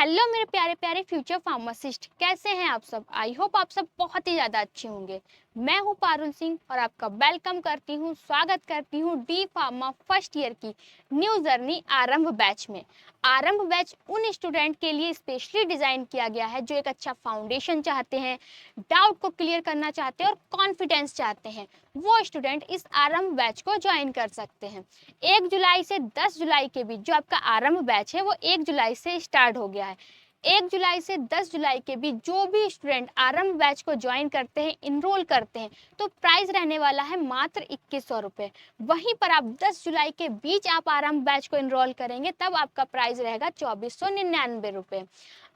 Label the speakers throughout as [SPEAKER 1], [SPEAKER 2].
[SPEAKER 1] Hello मेरे प्यारे प्यारे फ्यूचर फार्मासिस्ट, कैसे हैं आप सब। आई होप आप सब बहुत ही ज़्यादा अच्छे होंगे। मैं हूं पारुल सिंह और आपका वेलकम करती हूं, स्वागत करती हूं डी फार्मा फर्स्ट ईयर की न्यू जर्नी आरंभ बैच में। आरंभ बैच उन स्टूडेंट के लिए स्पेशली डिज़ाइन किया गया है जो एक अच्छा फाउंडेशन चाहते हैं, डाउट को क्लियर करना चाहते हैं और कॉन्फिडेंस चाहते हैं। वो स्टूडेंट इस आरंभ बैच को ज्वाइन कर सकते हैं। 1 जुलाई से 10 जुलाई के बीच जो आपका आरंभ बैच है वो 1 जुलाई से स्टार्ट हो गया है। 1 जुलाई से 10 जुलाई के बीच जो भी स्टूडेंट आरंभ बैच को ज्वाइन करते हैं, इनरोल करते हैं, तो प्राइस रहने वाला है मात्र 2100 रुपये। वहीं पर आप 10 जुलाई के बीच आप आरंभ बैच को इनरोल करेंगे तब आपका प्राइस रहेगा 2499 रुपये।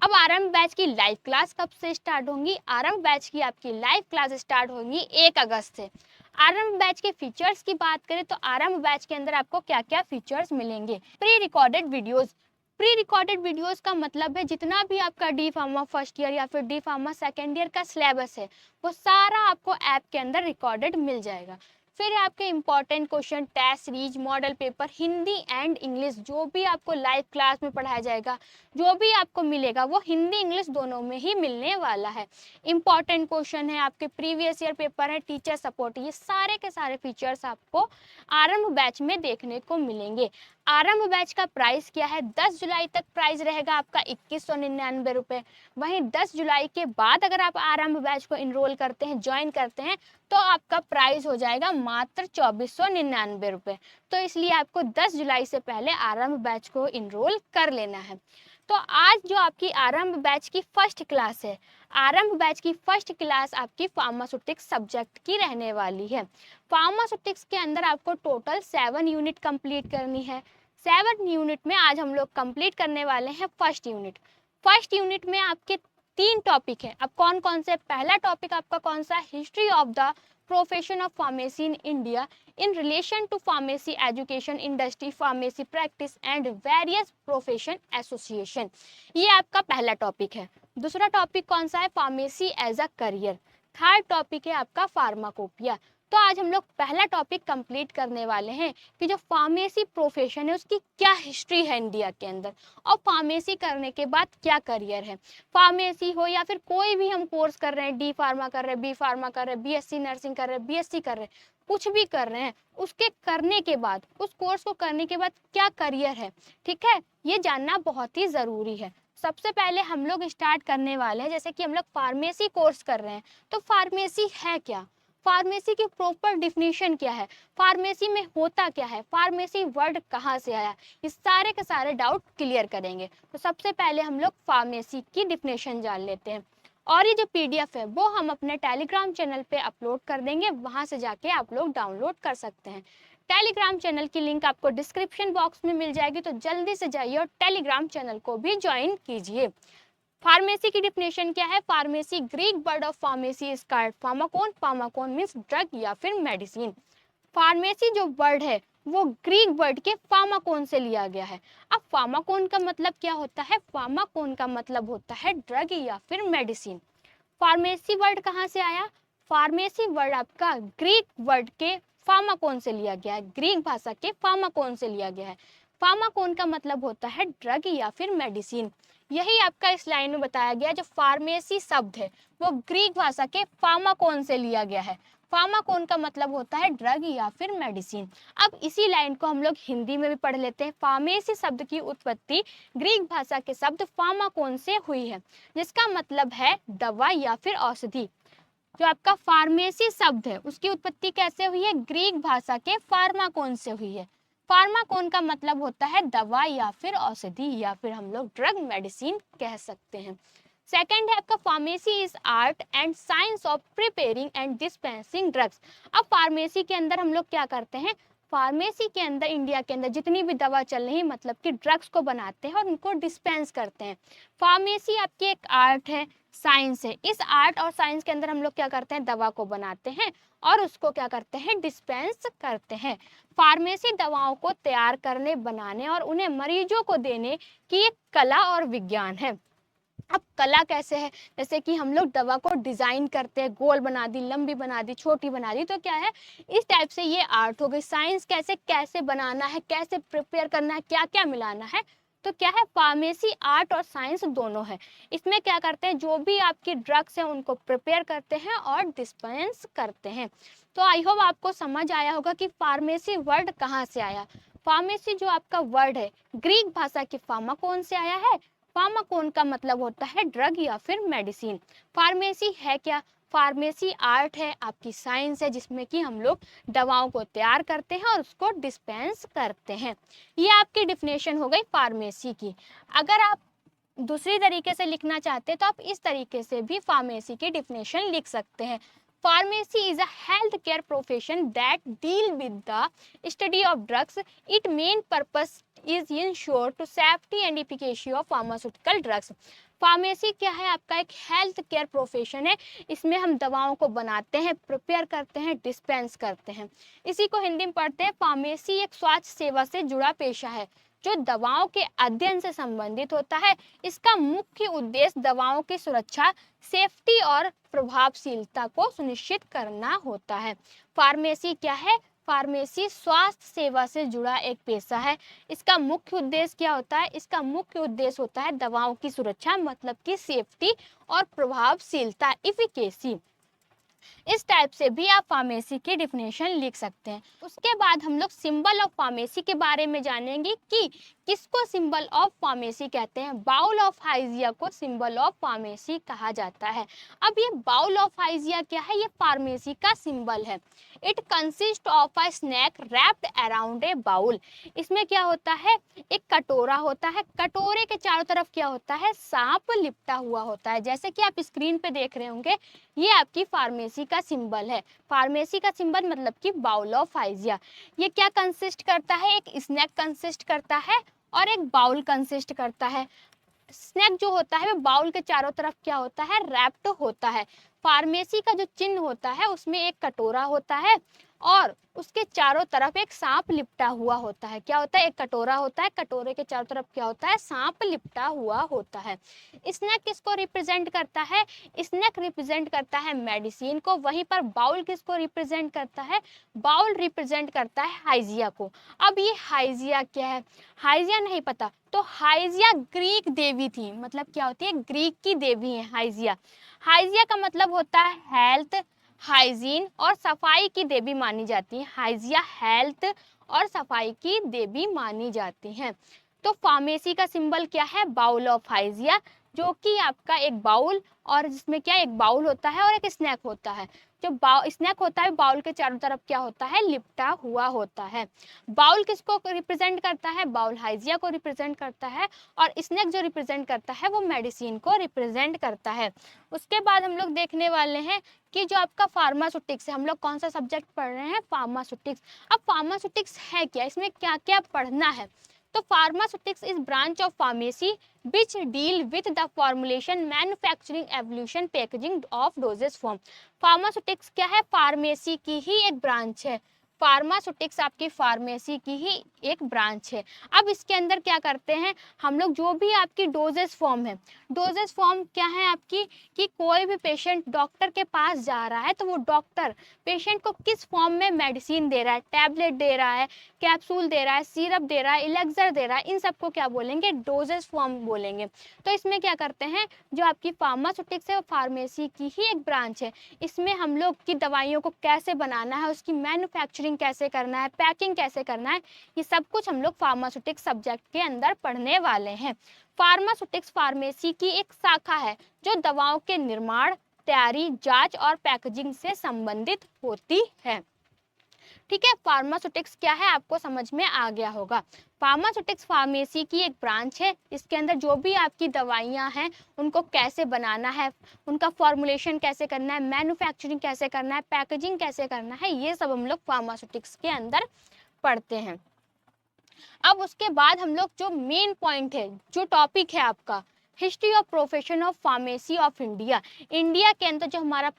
[SPEAKER 1] अब आरंभ बैच की लाइव क्लास कब से स्टार्ट होंगी? आरंभ बैच की आपकी लाइव क्लास स्टार्ट होंगी 1 अगस्त से। आरंभ बैच के फीचर्स की बात करें तो आरंभ बैच के अंदर आपको क्या क्या फीचर्स मिलेंगे। Pre recorded videos. Pre recorded videos का मतलब है जितना भी आपका डी फार्मा फर्स्ट ईयर या फिर डी फार्मा सेकेंड ईयर का सिलेबस है वो सारा आपको ऐप के अंदर रिकॉर्डेड मिल जाएगा। फिर आपके important question, test series, model paper, Hindi and English जो भी आपको लाइव क्लास में पढ़ाया जाएगा, जो भी आपको मिलेगा वो हिंदी इंग्लिश दोनों में ही मिलने वाला है। इंपॉर्टेंट क्वेश्चन है, आपके प्रीवियस ईयर पेपर है, टीचर सपोर्ट, ये सारे के सारे फीचर्स आपको आरंभ बैच में देखने को मिलेंगे। आरंभ बैच का प्राइस क्या है? 10 जुलाई तक प्राइस रहेगा आपका 2199 रुपये। वहीं 10 जुलाई के बाद अगर आप आरंभ बैच को इनरोल करते हैं, ज्वाइन करते हैं, तो आपका प्राइस हो जाएगा मात्र 2499 रुपये। तो इसलिए आपको 10 जुलाई से पहले आरंभ बैच को इनरोल कर लेना है। तो आज जो आपकी आरंभ बैच की फर्स्ट क्लास है, आरंभ बैच की फर्स्ट क्लास आपकी फार्मास्यूटिक्स सब्जेक्ट की रहने वाली है। फार्मास्यूटिक्स के अंदर आपको टोटल 7 यूनिट कंप्लीट करनी है। 7 यूनिट में आज हम लोग कंप्लीट करने वाले हैं फर्स्ट यूनिट। फर्स्ट यूनिट में आपके 3 टॉपिक है। अब कौन कौन से? पहला टॉपिक आपका कौन सा? History of the profession of pharmacy in India in relation to pharmacy education, industry, pharmacy practice and various profession association. ये आपका पहला टॉपिक है। दूसरा टॉपिक कौन सा है? Pharmacy as a career. Third topic है आपका फार्माकोपिया। तो आज हम लोग पहला टॉपिक कंप्लीट करने वाले हैं कि जो फार्मेसी प्रोफेशन है उसकी क्या हिस्ट्री है इंडिया के अंदर, और फार्मेसी करने के बाद क्या करियर है। फार्मेसी हो या फिर कोई भी हम कोर्स कर रहे हैं, डी फार्मा कर रहे हैं, बी फार्मा कर रहे हैं, बीएससी नर्सिंग कर रहे हैं, बीएससी कर रहे हैं, कुछ भी कर रहे हैं, उसके करने के बाद, उस कोर्स को करने के बाद क्या करियर है, ठीक है, ये जानना बहुत ही ज़रूरी है। सबसे पहले हम लोग स्टार्ट करने वाले हैं, जैसे कि हम लोग फार्मेसी कोर्स कर रहे हैं तो फार्मेसी है क्या, फार्मेसी की प्रॉपर डिफिनीशन क्या है, फार्मेसी में होता क्या है, फार्मेसी वर्ड कहाँ से आया, इस सारे के सारे डाउट क्लियर करेंगे। तो सबसे पहले हम लोग फार्मेसी की डिफिनेशन जान लेते हैं। और ये जो पीडीएफ है वो हम अपने टेलीग्राम चैनल पे अपलोड कर देंगे, वहाँ से जाके आप लोग डाउनलोड कर सकते हैं। टेलीग्राम चैनल की लिंक आपको डिस्क्रिप्शन बॉक्स में मिल जाएगी, तो जल्दी से जाइए और टेलीग्राम चैनल को भी ज्वाइन कीजिए। फार्मेसी की डिफिनेशन क्या है? Pharmacy Greek word of pharmacy is called pharmakon. Pharmakon means drug या फिर मेडिसिन। फार्मेसी जो वर्ड है वो ग्रीक वर्ड के फार्माकोन से लिया गया है। अब फार्माकोन का मतलब क्या होता है? फार्माकोन का मतलब होता है ड्रग या फिर मेडिसिन। फार्मेसी वर्ड कहाँ से आया? फार्मेसी वर्ड आपका ग्रीक वर्ड के फार्माकोन से लिया गया है, ग्रीक भाषा के फार्माकोन से लिया गया है। फार्माकोन का मतलब होता है ड्रग या फिर मेडिसिन। यही आपका इस लाइन में बताया गया। जो फार्मेसी शब्द है वो ग्रीक भाषा के फार्माकोन से लिया गया है। फार्माकोन का मतलब होता है ड्रग या फिर मेडिसिन। अब इसी लाइन को हम लोग हिंदी में भी पढ़ लेते हैं। फार्मेसी शब्द की उत्पत्ति ग्रीक भाषा के शब्द फार्माकोन से हुई है, जिसका मतलब है दवा या फिर औषधि। जो आपका फार्मेसी शब्द है उसकी उत्पत्ति कैसे हुई है? ग्रीक भाषा के फार्माकोन से हुई है। फार्माकोन का मतलब होता है दवा या फिर औषधि, या फिर हम लोग ड्रग मेडिसिन कह सकते हैं। सेकंड है आपका pharmacy is art and science of preparing and dispensing drugs. अब फार्मेसी के अंदर हम लोग क्या करते हैं? फार्मेसी के अंदर, इंडिया के अंदर जितनी भी दवा चल रही है, मतलब कि ड्रग्स को बनाते हैं और उनको डिस्पेंस करते हैं। फार्मेसी आपकी एक आर्ट है, साइंस है। इस आर्ट और साइंस के अंदर हम लोग क्या करते हैं? दवा को बनाते हैं और उसको क्या करते हैं? डिस्पेंस करते हैं। फार्मेसी दवाओं को तैयार करने, बनाने और उन्हें मरीजों को देने की एक कला और विज्ञान है। अब कला कैसे है? जैसे कि हम लोग दवा को डिजाइन करते हैं, गोल बना दी, लंबी बना दी, छोटी बना दी, तो क्या है, इस टाइप से ये आर्ट हो गई। साइंस कैसे कैसे बनाना है, कैसे प्रिपेयर करना है, क्या क्या मिलाना है, तो क्या है, फार्मेसी आर्ट और साइंस दोनों है। इसमें क्या करते हैं, जो भी आपकी ड्रग्स हैं उनको प्रिपेयर करते हैं और डिस्पेंस करते हैं। तो आई होप आपको समझ आया होगा कि फार्मेसी वर्ड कहाँ से आया। फार्मेसी जो आपका वर्ड है ग्रीक भाषा के फार्माकोन से आया है। फार्माकोन का मतलब होता है ड्रग या फिर मेडिसिन। फार्मेसी है क्या, फार्मेसी आर्ट है, आपकी साइंस है, जिसमें कि हम लोग दवाओं को तैयार करते हैं और उसको डिस्पेंस करते हैं। ये आपकी डिफिनेशन हो गई फार्मेसी की। अगर आप दूसरी तरीके से लिखना चाहते हैं तो आप इस तरीके से भी फार्मेसी की डिफिनेशन लिख सकते हैं। Pharmacy is a health care profession that deal with the study of drugs. It main purpose is ensure to safety and efficacy of pharmaceutical drugs. Pharmacy क्या है, आपका एक हेल्थ केयर प्रोफेशन है। इसमें हम दवाओं को बनाते हैं, प्रिपेयर करते हैं, डिस्पेंस करते हैं। इसी को हिंदी में पढ़ते हैं। फार्मेसी एक स्वास्थ्य सेवा से जुड़ा पेशा है जो दवाओं के अध्ययन से संबंधित होता है। इसका मुख्य उद्देश्य दवाओं की सुरक्षा, सेफ्टी और प्रभावशीलता को सुनिश्चित करना होता है। फार्मेसी क्या है, फार्मेसी स्वास्थ्य सेवा से जुड़ा एक पेशा है। इसका मुख्य उद्देश्य क्या होता है, इसका मुख्य उद्देश्य होता है दवाओं की सुरक्षा, मतलब कि सेफ्टी और प्रभावशीलता, इफिकेसी। इस टाइप से भी आप फार्मेसी की डिफिनेशन लिख सकते हैं। उसके बाद हम लोग सिंबल ऑफ फार्मेसी के बारे में जानेंगे कि किसको सिंबल ऑफ फार्मेसी कहते हैं। बाउल ऑफ हाइजिया को सिंबल ऑफ फार्मेसी कहा जाता है। अब ये बाउल ऑफ हाइजिया क्या है, ये फार्मेसी का सिंबल है। It consist of a snack wrapped around a bowl. इसमें क्या होता है, एक कटोरा होता है, कटोरे के चारों तरफ क्या होता है, सांप लिपटा हुआ होता है। जैसे कि आप स्क्रीन पे देख रहे होंगे, ये आपकी फार्मेसी का सिंबल है। फार्मेसी का सिंबल मतलब कि बाउल ऑफ हाइजिया। ये क्या कंसिस्ट करता है, एक स्नैक कंसिस्ट करता है और एक बाउल कंसिस्ट करता है। स्नैक जो होता है वो बाउल के चारों तरफ क्या होता है, रैप्ड होता है। फार्मेसी का जो चिन्ह होता है उसमें एक कटोरा होता है और उसके चारों तरफ एक सांप लिपटा हुआ होता है। क्या होता है, एक कटोरा होता है, कटोरे के चारों तरफ क्या होता है, सांप लिपटा हुआ होता है। स्नैक किसको रिप्रेजेंट करता है, स्नैक रिप्रेजेंट करता है मेडिसिन को। वहीं पर बाउल किसको रिप्रेजेंट करता है, बाउल रिप्रेजेंट करता है हाइजिया को। अब ये हाइजिया क्या है, हाइजिया नहीं पता तो हाइजिया ग्रीक देवी थी। मतलब क्या होती है, ग्रीक की देवी है हाइजिया। हाइजिया का मतलब होता है हेल्थ, हाइजीन और सफाई की देवी मानी जाती है। हाइजिया हेल्थ और सफाई की देवी मानी जाती हैं। तो फार्मेसी का सिंबल क्या है, बाउल ऑफ हाइजिया, जो कि आपका एक बाउल, और जिसमें क्या एक बाउल होता है और एक स्नैक होता है। जो स्नैक होता है बाउल के चारों तरफ क्या होता है, लिपटा हुआ होता है। बाउल किसको रिप्रेजेंट करता है, बाउल हाइजिया को रिप्रेजेंट करता है और स्नैक जो रिप्रेजेंट करता है वो मेडिसिन को रिप्रेजेंट करता है। उसके बाद हम लोग देखने वाले हैं कि जो आपका फार्मास्यूटिक्स है, हम लोग कौन सा सब्जेक्ट पढ़ रहे हैं, फार्मास्यूटिक्स। अब फार्मास्यूटिक्स है क्या, इसमें क्या क्या पढ़ना है। तो pharmaceutics is branch of pharmacy which deal with the formulation, manufacturing, evolution, packaging of dosage form। Pharmaceutics क्या है, फार्मेसी की ही एक ब्रांच है। फार्मास्यूटिक्स आपकी फार्मेसी की ही एक ब्रांच है। अब इसके अंदर क्या करते हैं हम लोग, जो भी आपकी डोजेज फॉर्म है, डोजेज फॉर्म क्या है आपकी, कि कोई भी पेशेंट डॉक्टर के पास जा रहा है तो वो डॉक्टर पेशेंट को किस फॉर्म में मेडिसिन दे रहा है, टैबलेट दे रहा है, कैप्सूल दे रहा है, सिरप दे रहा है, इलेक्सर दे रहा है, इन सबको क्या बोलेंगे, डोजेज फॉर्म बोलेंगे। तो इसमें क्या करते हैं, जो आपकी फार्मास्यूटिक्स है वो फार्मेसी की ही एक ब्रांच है। इसमें हम लोग की दवाइयों को कैसे बनाना है, उसकी मैन्युफैक्चरिंग कैसे करना है, पैकिंग कैसे करना है, ये सब कुछ हम लोग फार्मास्यूटिक्स सब्जेक्ट के अंदर पढ़ने वाले हैं। फार्मास्यूटिक्स फार्मेसी की एक शाखा है जो दवाओं के निर्माण, तैयारी, जांच और पैकेजिंग से संबंधित होती है। ठीक है, फार्मास्यूटिक्स क्या है आपको समझ में आ गया होगा। फार्मास्यूटिक्स फार्मेसी की एक ब्रांच है। इसके अंदर जो भी आपकी दवाइयाँ हैं उनको कैसे बनाना है, उनका फॉर्मुलेशन कैसे करना है, मैन्युफैक्चरिंग कैसे करना है, पैकेजिंग कैसे करना है, ये सब हम लोग फार्मास्यूटिक्स के अंदर पढ़ते हैं। अब उसके बाद हम लोग जो मेन पॉइंट है, जो टॉपिक है आपका, history of profession of pharmacy of India. India के अंदर जो हमारा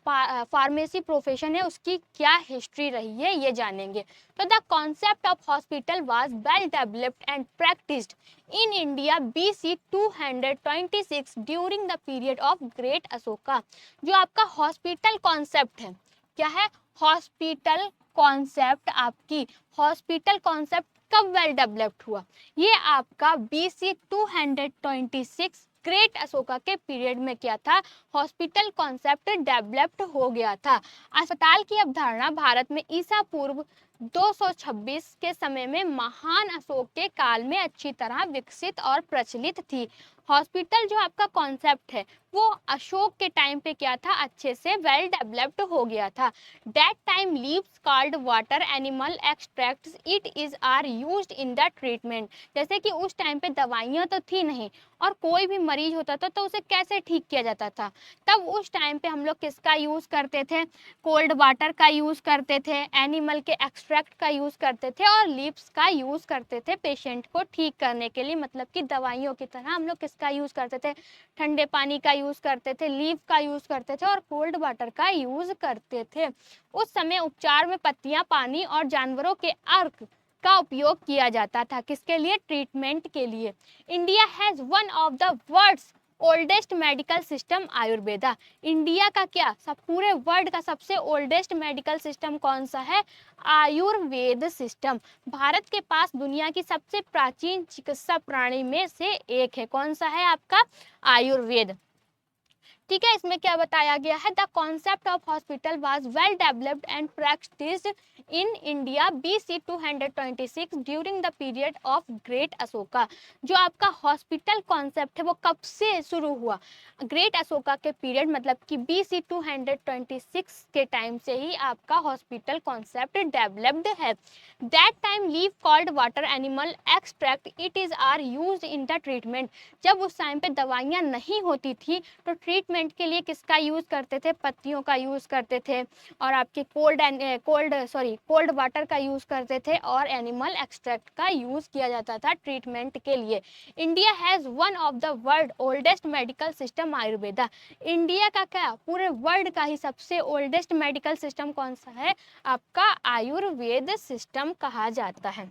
[SPEAKER 1] फार्मेसी प्रोफेशन है उसकी क्या हिस्ट्री रही है ये जानेंगे। तो the concept of hospital was well developed and practised in India BC 226 during the period of great Ashoka. जो आपका हॉस्पिटल कॉन्सेप्ट है, क्या है, हॉस्पिटल कॉन्सेप्ट, आपकी हॉस्पिटल कॉन्सेप्ट कब वेल डेवलप्ड हुआ? ये आपका BC 226 ग्रेट अशोका के पीरियड में क्या था, हॉस्पिटल कॉन्सेप्ट डेवलप्ड हो गया था। अस्पताल की अवधारणा भारत में ईसा पूर्व 226 के समय में महान अशोक के काल में अच्छी तरह विकसित और प्रचलित थी। हॉस्पिटल जो आपका कॉन्सेप्ट है वो अशोक के टाइम पे क्या था, अच्छे से वेल डेवलप्ड हो गया था। That time leaves called water animal extracts it is are used in the treatment. जैसे कि उस टाइम पे दवाइयाँ तो थी नहीं और कोई भी मरीज होता था तो उसे कैसे ठीक किया जाता था, तब उस टाइम पे हम लोग किसका यूज़ करते थे, कोल्ड वाटर का यूज़ करते थे, एनिमल के एक्सट्रैक्ट का यूज़ करते थे और लीव्स का यूज़ करते थे पेशेंट को ठीक करने के लिए। मतलब कि दवाइयों की तरह हम लोग किसका यूज़ करते थे, ठंडे पानी का यूज़ करते थे, लीव का यूज़ करते थे और कोल्ड वाटर का यूज़ करते थे। उस समय उपचार में पत्तियां, पानी और जानवरों के अर्क का उपयोग किया जाता था, किसके लिए, ट्रीटमेंट के लिए। India has one of the world's oldest medical system Ayurveda. India का क्या, सब पूरे वर्ल्ड का सबसे ओल्डेस्ट मेडिकल सिस्टम कौन सा है, आयुर्वेद सिस्टम। भारत के पास दुनिया की सबसे प्राचीन चिकित्सा प्रणाली में से एक है, कौन सा है आपका, आयुर्वेद। ठीक है, इसमें क्या बताया गया है, the concept of hospital was well developed and practised in India BC 226 during the period of great Ashoka. जो आपका हॉस्पिटल कॉन्सेप्ट है वो कब से शुरू हुआ, ग्रेट अशोका के पीरियड, मतलब कि BC 226 के टाइम से ही आपका हॉस्पिटल कॉन्सेप्ट डेवलप्ड है। That time leave called water animal extract it is are used in the treatment. जब उस टाइम पे दवाइयाँ नहीं होती थी तो ट्रीटमेंट के लिए किसका यूज़ करते थे, पत्तियों का यूज़ करते थे और आपके कोल्ड वाटर का यूज़ करते थे और एनिमल एक्सट्रैक्ट का यूज़ किया जाता था ट्रीटमेंट के लिए। India has one of the world oldest medical system Ayurveda. India का क्या, पूरे वर्ल्ड का ही सबसे ओल्डेस्ट मेडिकल सिस्टम कौन सा है, आपका आयुर्वेद सिस्टम कहा जाता है।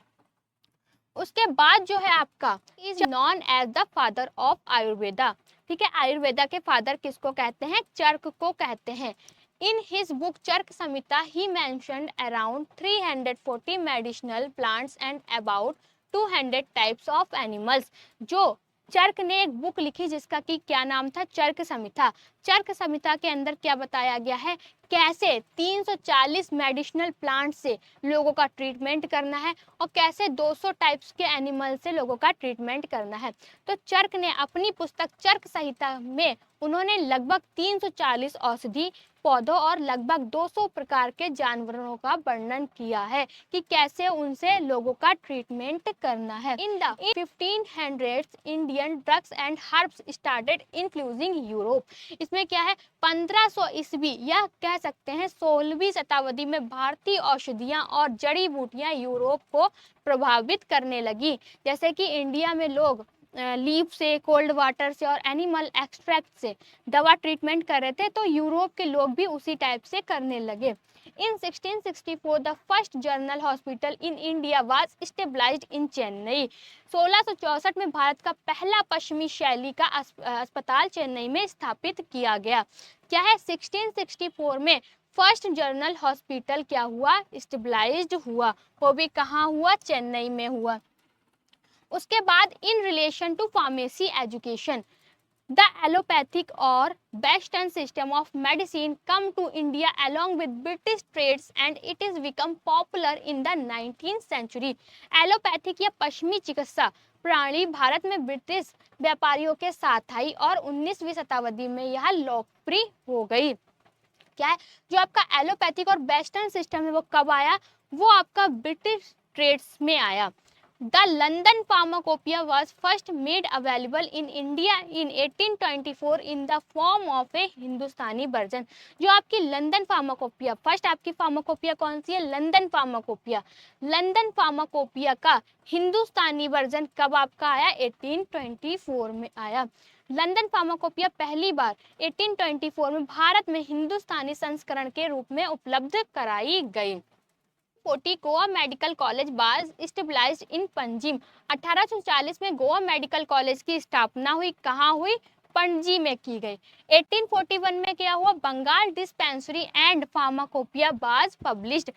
[SPEAKER 1] उसके बाद जो है आपका is known as the father of Ayurveda. ठीक है, आयुर्वेदा के फादर किसको कहते हैं, चर्क को कहते हैं। In his book Charak Samhita he mentioned around 340 medicinal plants and about 200 types of animals. जो चर्क ने एक बुक लिखी जिसका कि क्या नाम था, चर्क संहिता। चर्क संहिता के अंदर क्या बताया गया है, कैसे 340 मेडिसिनल प्लांट से लोगों का ट्रीटमेंट करना है और कैसे 200 टाइप्स के एनिमल से लोगों का ट्रीटमेंट करना है। तो चर्क ने अपनी पुस्तक चर्क संहिता में उन्होंने लगभग 340 औषधि पौधों और लगभग 200 प्रकार के जानवरों का वर्णन किया है कि कैसे उनसे लोगों का ट्रीटमेंट करना है। In the 1500s Indian drugs and herbs started influencing Europe. इसमें क्या है, 1500 ईस्वी या कह सकते हैं 16वीं शताब्दी में भारतीय औषधियाँ और जड़ी बूटियाँ यूरोप को प्रभावित करने लगी। जैसे कि इंडिया में लोग लीफ से, कोल्ड वाटर से और एनिमल एक्सट्रैक्ट से दवा ट्रीटमेंट कर रहे थे, तो यूरोप के लोग भी उसी टाइप से करने लगे। In 1664 the first general hospital in India was stabilized in Chennai. 1664 में भारत का पहला पश्चिमी शैली का अस्पताल चेन्नई में स्थापित किया गया। क्या है, 1664 में फर्स्ट जनरल हॉस्पिटल क्या हुआ, स्टेबलाइज्ड हुआ, वो भी कहाँ हुआ, चेन्नई में हुआ। उसके बाद in relation to pharmacy education, the allopathic और western system of medicine come to India along with British trades and it is become popular in the 19th century। Allopathic या पश्चिमी चिकित्सा प्रणाली भारत में ब्रिटिश व्यापारियों के साथ आई और 19वीं शताब्दी में यह लोकप्रिय हो गई। क्या है, जो आपका एलोपैथिक और वेस्टर्न सिस्टम है वो कब आया, वो आपका ब्रिटिश ट्रेड्स में आया। The London Pharmacopoeia was first made available in India in 1824 in the form of a Hindustani version. जो आपकी लंदन फार्माकोपिया, फर्स्ट आपकी फार्माकोपिया कौन सी है, लंदन फार्माकोपिया। लंदन फार्माकोपिया का हिंदुस्तानी वर्जन कब आपका आया, 1824 में आया। लंदन फार्माकोपिया पहली बार 1824 में भारत में हिंदुस्तानी संस्करण के रूप में उपलब्ध कराई गई। 40 Goa medical college was stabilized in Panjim. 1840 में गोवा मेडिकल कॉलेज की स्थापना हुई, कहाँ हुई, पणजी में की गई। 1841 में क्या हुआ, Bengal dispensary and pharmacopoeia was published.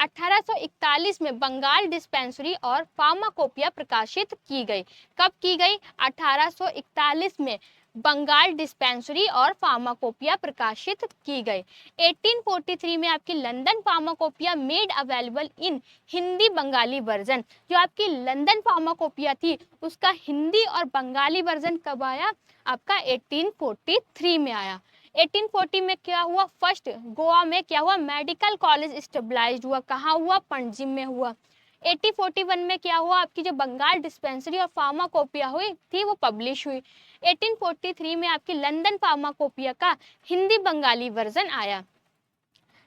[SPEAKER 1] 1841 में बंगाल डिस्पेंसरी और फार्माकोपिया प्रकाशित की गई। कब की गई? 1841 में बंगाल डिस्पेंसरी और फार्माकोपिया प्रकाशित की गई। 1843 में आपकी London pharmacopoeia made available in Hindi Bengali version. जो आपकी लंदन फार्माकोपिया थी उसका हिंदी और बंगाली वर्जन कब आया? आपका 1843 में आया। 1840 में क्या हुआ? फर्स्ट गोवा में क्या हुआ? मेडिकल कॉलेज स्टेबलाइज्ड हुआ। कहाँ हुआ? पणजिम में हुआ। 1841 में क्या हुआ? आपकी जो बंगाल डिस्पेंसरी और फार्माकोपिया हुई थी वो पब्लिश हुई। 1843 में आपकी लंदन फार्माकोपिया का हिंदी बंगाली वर्जन आया।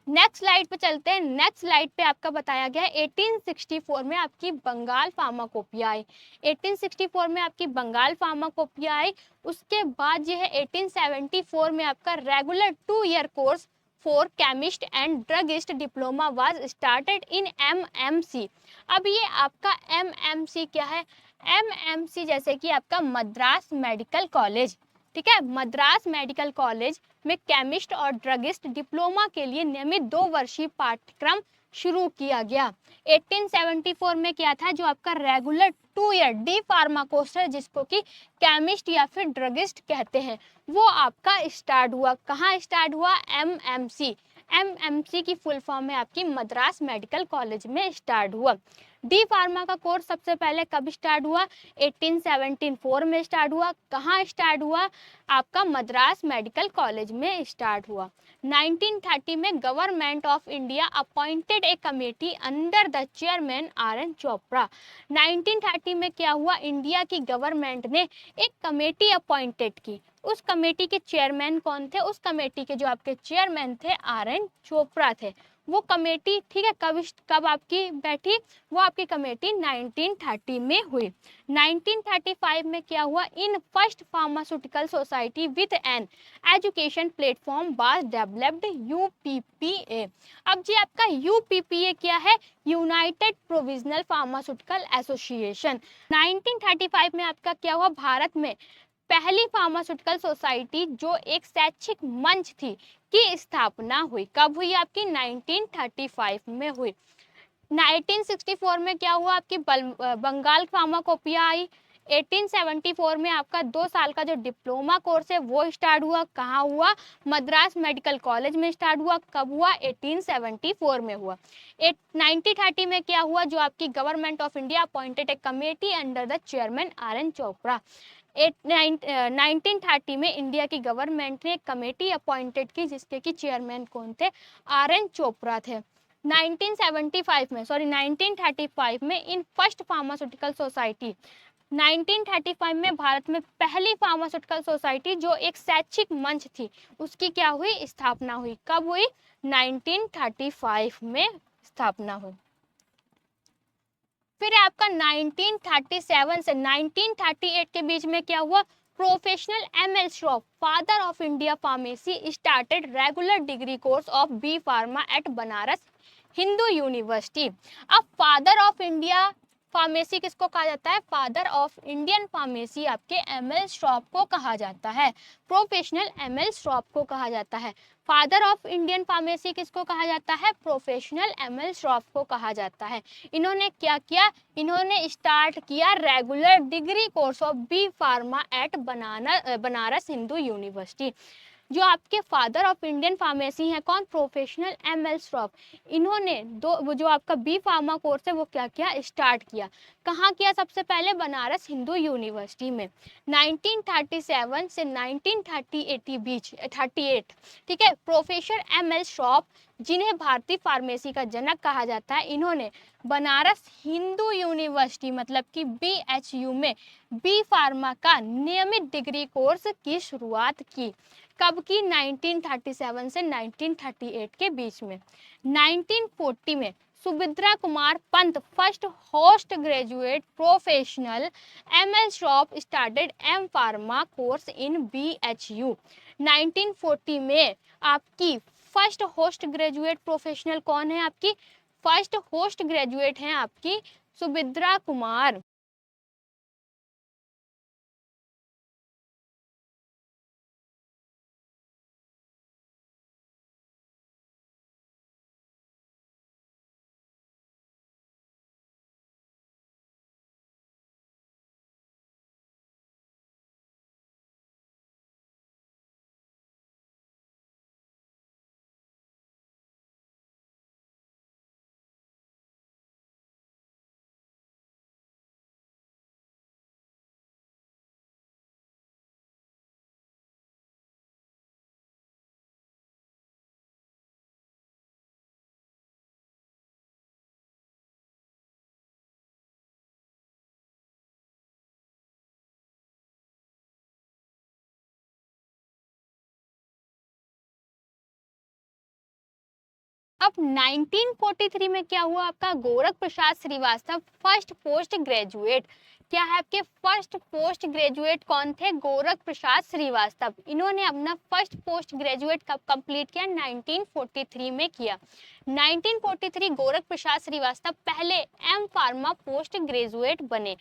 [SPEAKER 1] नेक्स्ट स्लाइड पे चलते हैं। नेक्स्ट स्लाइड पे आपका बताया गया है 1864 में आपकी बंगाल फार्माकोपिया आई। 1864 में आपकी बंगाल फार्माकोपिया आई। उसके बाद जो है 1874 में आपका regular 2 year course for chemist and druggist diploma was started in MMC. अब ये आपका एमएमसी क्या है? एमएमसी जैसे कि आपका मद्रास मेडिकल कॉलेज, ठीक है, मद्रास मेडिकल कॉलेज में केमिस्ट और ड्रगिस्ट डिप्लोमा के लिए नियमित 2 वर्षीय पाठ्यक्रम शुरू किया गया। 1874 में क्या था? जो आपका regular 2 year D pharma course है जिसको कि केमिस्ट या फिर ड्रगिस्ट कहते हैं, वो आपका स्टार्ट हुआ। कहाँ स्टार्ट हुआ? एमएमसी। एमएमसी की फुल फॉर्म है आपकी मद्रास मेडिकल कॉलेज में स्टार्ट हुआ। डी फार्मा का कोर्स सबसे पहले कब स्टार्ट हुआ? 1874 में स्टार्ट हुआ। कहाँ स्टार्ट हुआ? आपका मद्रास मेडिकल कॉलेज में स्टार्ट हुआ। 1930 में government of India appointed A committee under the chairman RN. Chopra. 1930 में क्या हुआ? इंडिया की गवर्नमेंट ने एक कमेटी अपॉइंटेड की। उस कमेटी के चेयरमैन कौन थे? उस कमेटी के जो आपके चेयरमैन थे आर.एन. चोपड़ा थे। वो कमेटी, ठीक है, कब आपकी बैठी? वो आपकी कमेटी 1930 में हुई। 1935 में क्या हुआ? In first pharmaceutical society with an education platform was developed UPPA. अब जी आपका यूपीपीए क्या है? United provisional pharmaceutical association. 1935 में आपका क्या हुआ? भारत में पहली फार्मास्यूटिकल सोसाइटी जो एक शैक्षिक मंच थी की स्थापना हुई। कब हुई? आपकी 1935 में हुई। 1964 में क्या हुआ? आपकी बंगाल फार्माकोपिया आई। 1874 में आपका 2 साल का जो डिप्लोमा कोर्स है वो स्टार्ट हुआ। कहाँ हुआ? मद्रास मेडिकल कॉलेज में स्टार्ट हुआ। कब हुआ? 1874 में हुआ। 1930 में क्या हुआ? जो आपकी government of India appointed A committee under the chairman RN. Chopra. 1930 में इंडिया की गवर्नमेंट ने एक कमेटी अपॉइंटेड की जिसके कि चेयरमैन कौन थे? आर.एन. चोपड़ा थे। 1935 में इन फर्स्ट फार्मास्यूटिकल सोसाइटी, 1935 में भारत में पहली फार्मास्यूटिकल सोसाइटी जो एक शैक्षिक मंच थी उसकी क्या हुई? स्थापना हुई। कब हुई? 1935 में स्थापना हुई। फिर आपका 1937 से 1938 के बीच में क्या हुआ? Professional M L Shroff, father of India pharmacy, started regular degree course of B pharma at Banaras Hindu university. अब फादर ऑफ इंडिया फार्मेसी किसको कहा जाता है? फादर ऑफ इंडियन फार्मेसी आपके एमएल श्रॉफ को कहा जाता है। प्रोफेशनल एमएल श्रॉफ को कहा जाता है। फादर ऑफ इंडियन फार्मेसी किसको कहा जाता है? प्रोफेशनल एमएल श्रॉफ को कहा जाता है। इन्होंने क्या किया? इन्होंने स्टार्ट किया regular degree course of B pharma at Banaras Hindu university. जो आपके फादर ऑफ इंडियन फार्मेसी हैं कौन? Professional M L Shroff. इन्होंने वो जो आपका बी फार्मा कोर्स है वो क्या किया? स्टार्ट किया। कहाँ किया? सबसे पहले बनारस हिंदू यूनिवर्सिटी में। 1937 से 1938 के बीच 38, ठीक है, प्रोफेसर एमएल श्रॉफ जिन्हें भारतीय फार्मेसी का जनक कहा जाता है, इन्होंने बनारस हिंदू यूनिवर्सिटी मतलब कि बीएचयू में बी फार्मा का नियमित डिग्री कोर्स की शुरुआत की। कब की? 1937 से 1938 के बीच में। 1940 में Subhadra Kumar Pant first post graduate professional M L Shroff started M pharma course in BHU. 1940 में आपकी फर्स्ट पोस्ट ग्रेजुएट प्रोफेशनल कौन है? आपकी फर्स्ट पोस्ट ग्रेजुएट हैं आपकी सुभद्रा कुमार। अब 1943 में क्या हुआ आपका, Gorakh Prasad Srivastava first post graduate, क्या है आपके फर्स्ट पोस्ट ग्रेजुएट कौन थे, गोरख प्रसाद श्रीवास्तव। इन्होंने अपना फर्स्ट पोस्ट ग्रेजुएट कब कंप्लीट किया, 1943 में किया। 1943 गोरख प्रसाद श्रीवास्तव पहले एम फार्मा पोस्ट ग्रेजुएट बने।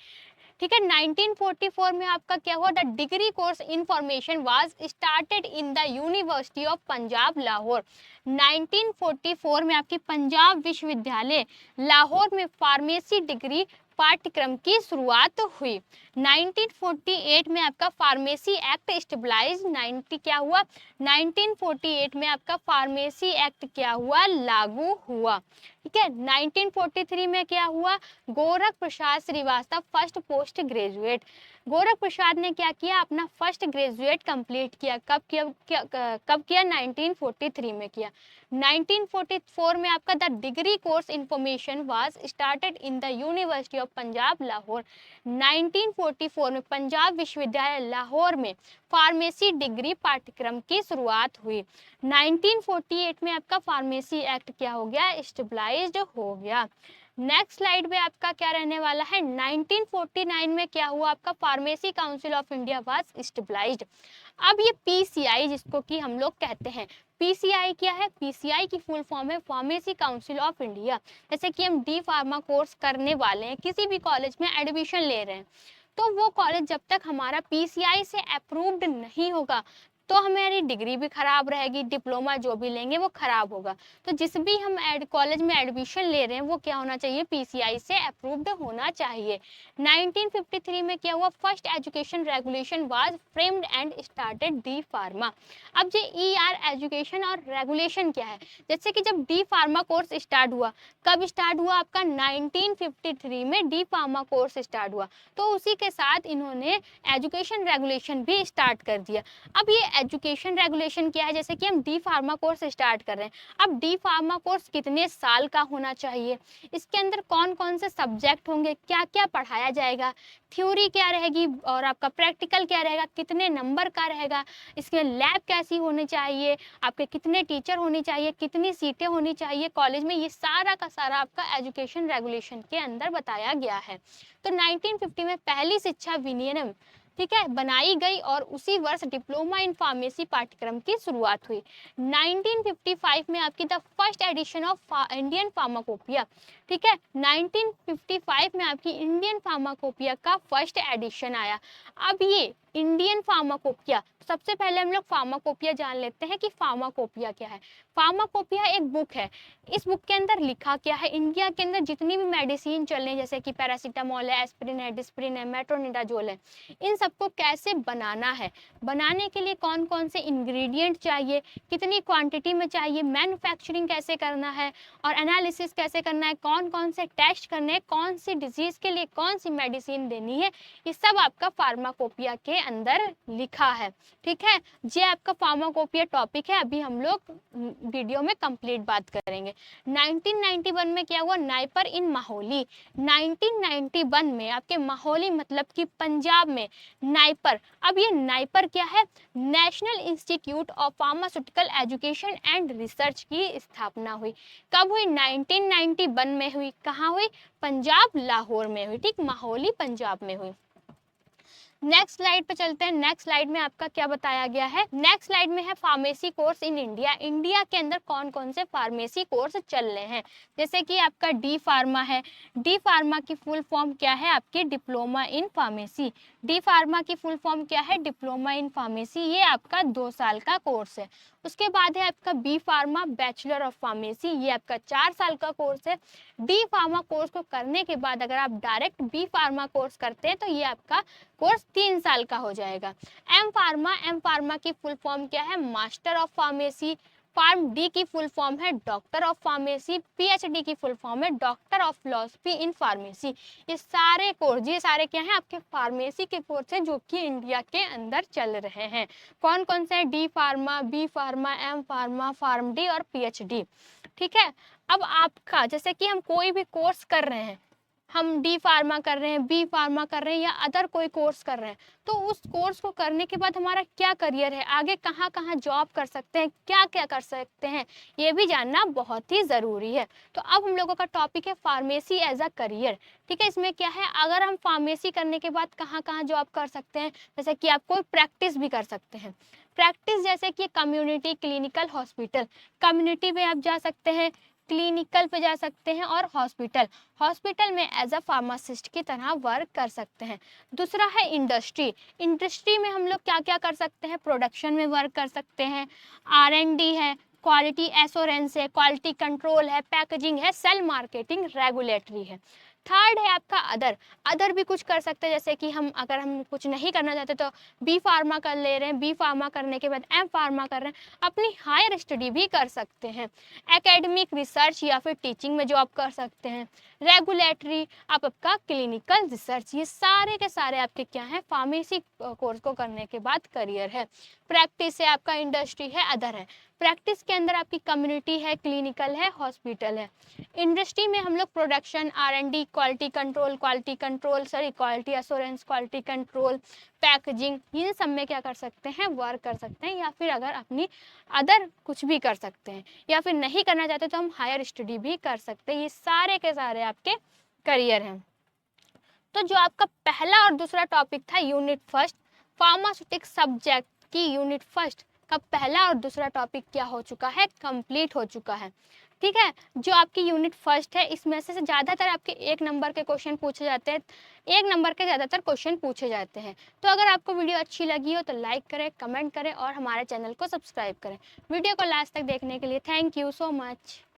[SPEAKER 1] ठीक है, 1944 में आपका क्या हुआ, the degree course in formation was started in the university of Punjab Lahore. 1944 में आपकी पंजाब विश्वविद्यालय लाहौर में फार्मेसी डिग्री पाठ्यक्रम की शुरुआत हुई। 1948 में आपका फार्मेसी एक्ट स्टेबलाइज 90 क्या हुआ, 1948 में आपका फार्मेसी एक्ट क्या हुआ, लागू हुआ। ठीक है, 1943 में क्या हुआ, Gorakh Prasad Srivastava first post graduate, Gorakh Prasad ने क्या किया, अपना फर्स्ट ग्रेजुएट कंप्लीट किया। कब किया 1943 में किया। 1944 में आपका the degree course information was started in the university of Punjab Lahore. 1944 में पंजाब विश्वविद्यालय लाहौर में फार्मेसी डिग्री पाठ्यक्रम की शुरुआत हुई। 1948 में आपका फार्मेसी एक्ट क्या हो गया, स्टेबलाइज्ड हो गया। नेक्स्ट स्लाइड में आपका क्या रहने वाला है, 1949 में क्या हुआ आपका, pharmacy council of India was stabilized. अब ये पीसीआई जिसको कि हम लोग कहते हैं, पीसीआई क्या है, पीसीआई की फुल फॉर्म है फार्मेसी काउंसिल ऑफ इंडिया। जैसे कि हम डी फार्मा कोर्स करने वाले हैं, किसी भी कॉलेज में एडमिशन ले रहे हैं, तो वो कॉलेज जब तक हमारा पीसीआई से अप्रूव्ड नहीं होगा तो हमारी डिग्री भी खराब रहेगी, डिप्लोमा जो भी लेंगे वो खराब होगा। तो जिस भी हम कॉलेज में एडमिशन ले रहे हैं वो क्या होना चाहिए, पीसीआई से अप्रूव्ड होना चाहिए। 1953 में क्या हुआ, first education regulation was framed and started D pharma. अब ये ईआर एजुकेशन और रेगुलेशन क्या है, जैसे कि जब डी फार्मा कोर्स स्टार्ट हुआ, कब स्टार्ट हुआ आपका, 1953 में डी फार्मा कोर्स स्टार्ट हुआ, तो उसी के साथ इन्होंने एजुकेशन रेगुलेशन भी स्टार्ट कर दिया। अब ये एजुकेशन रेगुलेशन क्या है, जैसे कि हम डी फार्मा कोर्स स्टार्ट कर रहे हैं, अब डी फार्मा कोर्स कितने साल का होना चाहिए, इसके अंदर कौन कौन से सब्जेक्ट होंगे, क्या क्या पढ़ाया जाएगा, थ्योरी क्या रहेगी और आपका प्रैक्टिकल क्या रहेगा, कितने नंबर का रहेगा, इसके लैब कैसी होनी चाहिए, आपके कितने टीचर होने चाहिए, कितनी सीटें होनी चाहिए कॉलेज में, ये सारा का सारा आपका एजुकेशन रेगुलेशन के अंदर बताया गया है। तो 1950 में पहली शिक्षा विनियम, ठीक है, बनाई गई और उसी वर्ष डिप्लोमा इन फार्मेसी पाठ्यक्रम की शुरुआत हुई। 1955 में आपकी the first edition of Indian pharmacopoeia, ठीक है, 1955 में आपकी इंडियन फार्माकोपिया का फर्स्ट एडिशन आया। अब ये इंडियन फार्माकोपिया, सबसे पहले हम लोग फार्माकोपिया जान लेते हैं कि फार्माकोपिया क्या है। फार्माकोपिया एक बुक है, इस बुक के अंदर लिखा क्या है, इंडिया के अंदर जितनी भी मेडिसिन चल रही है, जैसे कि पैरासीटामोल है, एस्पिरिन है, डिस्प्रिन है, मेट्रोनिडाजोल है, इन सबको कैसे बनाना है, बनाने के लिए कौन कौन से इंग्रेडिएंट चाहिए, कितनी क्वांटिटी में चाहिए, मैन्युफैक्चरिंग कैसे करना है और एनालिसिस कैसे करना है, कौन कौन से टेस्ट करने हैं, कौन सी डिजीज के लिए कौन सी मेडिसिन देनी है, ये सब आपका फार्माकोपिया के अंदर लिखा है। ठीक है, ये आपका फार्माकोपिया टॉपिक है, अभी हम लोग वीडियो में कंप्लीट बात करेंगे। 1991 में क्या हुआ, नाइपर इन माहौली, 1991 में आपके माहौली मतलब कि पंजाब में नाइपर। अब ये नाइपर क्या है, national institute of pharmaceutical education and research की स्थापना हुई। कब हुई, 1991 में हुई। कहाँ हुई, पंजाब लाहौर में हुई। ठीक, माहौली पंजाब में हुई। नेक्स्ट स्लाइड पे चलते हैं। नेक्स्ट स्लाइड में आपका क्या बताया गया है, नेक्स्ट स्लाइड में है pharmacy course in India. India के अंदर कौन कौन से फार्मेसी कोर्स चल रहे हैं, जैसे कि आपका डी फार्मा है, डी फार्मा की फुल फॉर्म क्या है आपकी, diploma in pharmacy. D pharma की फुल फॉर्म क्या है, डिप्लोमा इन फार्मेसी, ये आपका 2 साल का कोर्स है। उसके बाद है आपका B pharma, bachelor of pharmacy, ये आपका 4 साल का कोर्स है। डी फार्मा कोर्स को करने के बाद अगर आप डायरेक्ट बी फार्मा कोर्स करते हैं तो ये आपका कोर्स 3 साल का हो जाएगा। एम फार्मा, एम फार्मा की फुल फॉर्म क्या है, master of pharmacy. Pharm D की फुल फॉर्म है डॉक्टर ऑफ फार्मेसी। पीएचडी की फुल फॉर्म है doctor of philosophy in pharmacy. ये सारे कोर्स, ये सारे क्या हैं आपके फार्मेसी के कोर्स हैं जो कि इंडिया के अंदर चल रहे हैं। कौन कौन से, D pharma, B pharma, M pharma, pharm D और पीएचडी। ठीक है, अब आपका जैसे कि हम कोई भी कोर्स कर रहे हैं, हम डी फार्मा कर रहे हैं, बी फार्मा कर रहे हैं या अदर कोई कोर्स कर रहे हैं, तो उस कोर्स को करने के बाद हमारा क्या करियर है, आगे कहाँ कहाँ जॉब कर सकते हैं, क्या क्या कर सकते हैं, ये भी जानना बहुत ही ज़रूरी है। तो अब हम लोगों का टॉपिक है फार्मेसी एज अ करियर। ठीक है, इसमें क्या है, अगर हम फार्मेसी करने के बाद कहाँ कहाँ जॉब कर सकते हैं, जैसे कि आप कोई प्रैक्टिस भी कर सकते हैं। प्रैक्टिस जैसे कि कम्युनिटी क्लिनिकल हॉस्पिटल, कम्युनिटी में आप जा सकते हैं, क्लिनिकल पे जा सकते हैं, और हॉस्पिटल, हॉस्पिटल में एज अ फार्मासिस्ट की तरह वर्क कर सकते हैं। दूसरा है इंडस्ट्री, इंडस्ट्री में हम लोग क्या क्या कर सकते हैं, प्रोडक्शन में वर्क कर सकते हैं, R&D है, क्वालिटी एश्योरेंस है, क्वालिटी कंट्रोल है, पैकेजिंग है, सेल मार्केटिंग, रेगुलेटरी है। थर्ड है आपका अदर, अदर भी कुछ कर सकते हैं, जैसे कि अगर हम कुछ नहीं करना चाहते तो बी फार्मा कर ले रहे हैं, बी फार्मा करने के बाद एम फार्मा कर रहे हैं, अपनी हायर स्टडी भी कर सकते हैं, एकेडमिक रिसर्च या फिर टीचिंग में जॉब कर सकते हैं, रेगुलेटरी आप आपका क्लिनिकल रिसर्च, ये सारे के सारे आपके क्या हैं, फार्मेसी कोर्स को करने के बाद करियर है। प्रैक्टिस है आपका, इंडस्ट्री है, अदर है। प्रैक्टिस के अंदर आपकी कम्युनिटी है, क्लिनिकल है, हॉस्पिटल है। इंडस्ट्री में हम लोग production, R&D, quality control sorry quality assurance, quality control, packaging, इन सब में क्या कर सकते हैं, वर्क कर सकते हैं, या फिर अगर अपनी अदर कुछ भी कर सकते हैं, या फिर नहीं करना चाहते तो हम हायर स्टडी भी कर सकते हैं। ये सारे के सारे आपके करियर हैं। तो जो आपका पहला और दूसरा टॉपिक था यूनिट फर्स्ट, फार्मास्यूटिक सब्जेक्ट की यूनिट फर्स्ट का पहला और दूसरा टॉपिक क्या हो चुका है, कंप्लीट हो चुका है। ठीक है, जो आपकी यूनिट फर्स्ट है इसमें से ज़्यादातर आपके 1 नंबर के क्वेश्चन पूछे जाते हैं, 1 नंबर के ज़्यादातर क्वेश्चन पूछे जाते हैं। तो अगर आपको वीडियो अच्छी लगी हो तो लाइक करें, कमेंट करें और हमारे चैनल को सब्सक्राइब करें। वीडियो को लास्ट तक देखने के लिए थैंक यू सो मच।